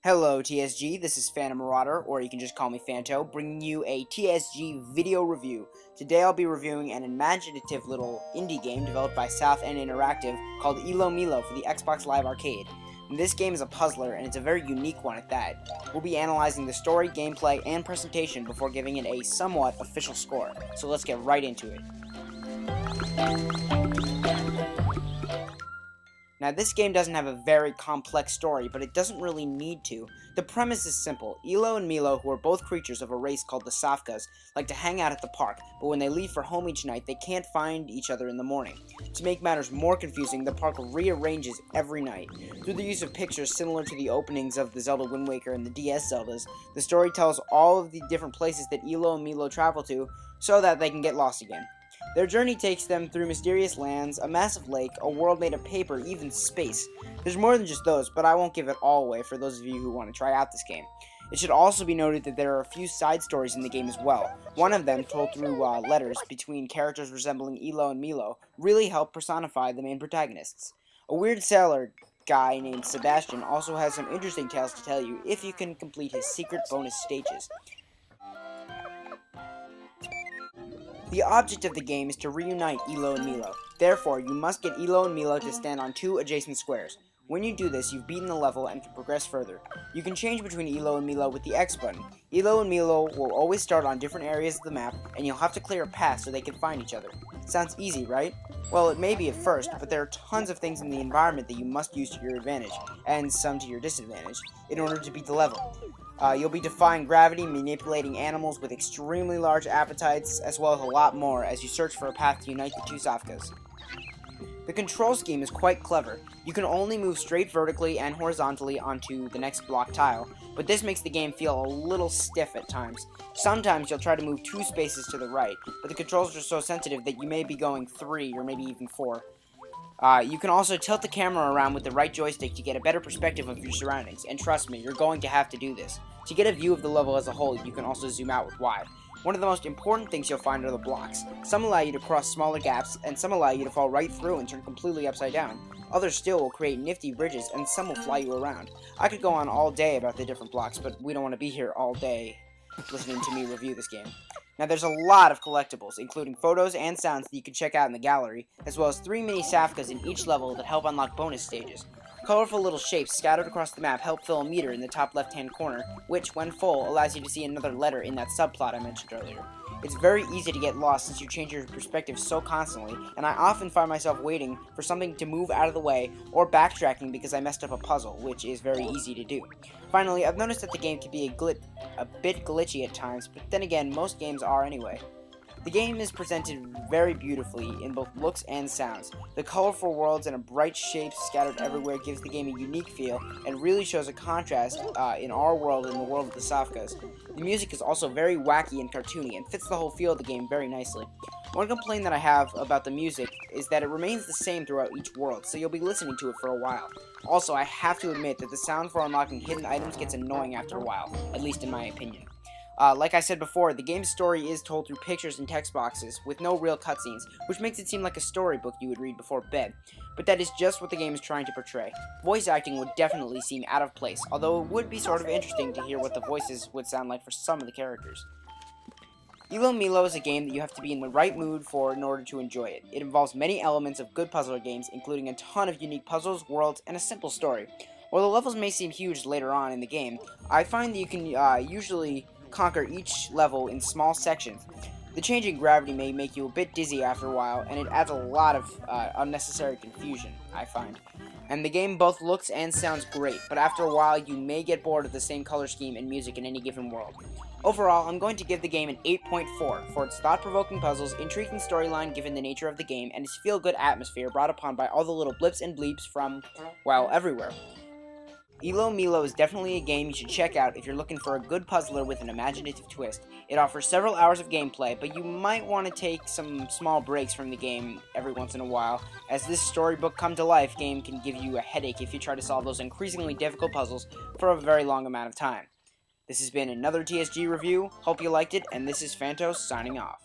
Hello TSG, this is PhantoMarauder, or you can just call me Phanto, bringing you a TSG video review. Today I'll be reviewing an imaginative little indie game developed by South End Interactive called Ilomilo for the Xbox Live Arcade. And this game is a puzzler, and it's a very unique one at that. We'll be analyzing the story, gameplay, and presentation before giving it a somewhat official score. So let's get right into it. Now, this game doesn't have a very complex story, but it doesn't really need to. The premise is simple. Ilo and Milo, who are both creatures of a race called the Safkas, like to hang out at the park, but when they leave for home each night, they can't find each other in the morning. To make matters more confusing, the park rearranges every night. Through the use of pictures similar to the openings of the Zelda Wind Waker and the DS Zeldas, the story tells all of the different places that Ilo and Milo travel to so that they can get lost again. Their journey takes them through mysterious lands, a massive lake, a world made of paper, even space. There's more than just those, but I won't give it all away for those of you who want to try out this game. It should also be noted that there are a few side stories in the game as well. One of them, told through letters between characters resembling Ilo and Milo, really help personify the main protagonists. A weird sailor guy named Sebastian also has some interesting tales to tell you if you can complete his secret bonus stages. The object of the game is to reunite Ilo and Milo. Therefore, you must get Ilo and Milo to stand on two adjacent squares. When you do this, you've beaten the level and can progress further. You can change between Ilo and Milo with the X button. Ilo and Milo will always start on different areas of the map, and you'll have to clear a path so they can find each other. Sounds easy, right? Well, it may be at first, but there are tons of things in the environment that you must use to your advantage, and some to your disadvantage, in order to beat the level. You'll be defying gravity, manipulating animals with extremely large appetites, as well as a lot more as you search for a path to unite the two Safkas. The control scheme is quite clever. You can only move straight vertically and horizontally onto the next block tile, but this makes the game feel a little stiff at times. Sometimes you'll try to move 2 spaces to the right, but the controls are so sensitive that you may be going 3 or maybe even 4. You can also tilt the camera around with the right joystick to get a better perspective of your surroundings, and trust me, you're going to have to do this. To get a view of the level as a whole, you can also zoom out with wide. One of the most important things you'll find are the blocks. Some allow you to cross smaller gaps, and some allow you to fall right through and turn completely upside down. Others still will create nifty bridges, and some will fly you around. I could go on all day about the different blocks, but we don't want to be here all day listening to me review this game. Now, there's a lot of collectibles, including photos and sounds that you can check out in the gallery, as well as 3 mini Safkas in each level that help unlock bonus stages. Colorful little shapes scattered across the map help fill a meter in the top left-hand corner, which, when full, allows you to see another letter in that subplot I mentioned earlier. It's very easy to get lost since you change your perspective so constantly, and I often find myself waiting for something to move out of the way, or backtracking because I messed up a puzzle, which is very easy to do. Finally, I've noticed that the game can be a bit glitchy at times, but then again, most games are anyway. The game is presented very beautifully in both looks and sounds. The colorful worlds and bright shapes scattered everywhere gives the game a unique feel and really shows a contrast in our world and the world of the Safkas. The music is also very wacky and cartoony and fits the whole feel of the game very nicely. One complaint that I have about the music is that it remains the same throughout each world, so you'll be listening to it for a while. Also, I have to admit that the sound for unlocking hidden items gets annoying after a while, at least in my opinion. Like I said before, the game's story is told through pictures and text boxes, with no real cutscenes, which makes it seem like a storybook you would read before bed. But that is just what the game is trying to portray. Voice acting would definitely seem out of place, although it would be sort of interesting to hear what the voices would sound like for some of the characters. Ilomilo is a game that you have to be in the right mood for in order to enjoy it. It involves many elements of good puzzler games, including a ton of unique puzzles, worlds, and a simple story. While the levels may seem huge later on in the game, I find that you can usually conquer each level in small sections. The changing gravity may make you a bit dizzy after a while, and it adds a lot of unnecessary confusion, I find. And the game both looks and sounds great, but after a while you may get bored of the same color scheme and music in any given world. Overall, I'm going to give the game an 8.4 for its thought-provoking puzzles, intriguing storyline given the nature of the game, and its feel-good atmosphere brought upon by all the little blips and bleeps from, well, everywhere. Ilomilo is definitely a game you should check out if you're looking for a good puzzler with an imaginative twist. It offers several hours of gameplay, but you might want to take some small breaks from the game every once in a while, as this storybook come-to-life game can give you a headache if you try to solve those increasingly difficult puzzles for a very long amount of time. This has been another TSG review, hope you liked it, and this is Phanto signing off.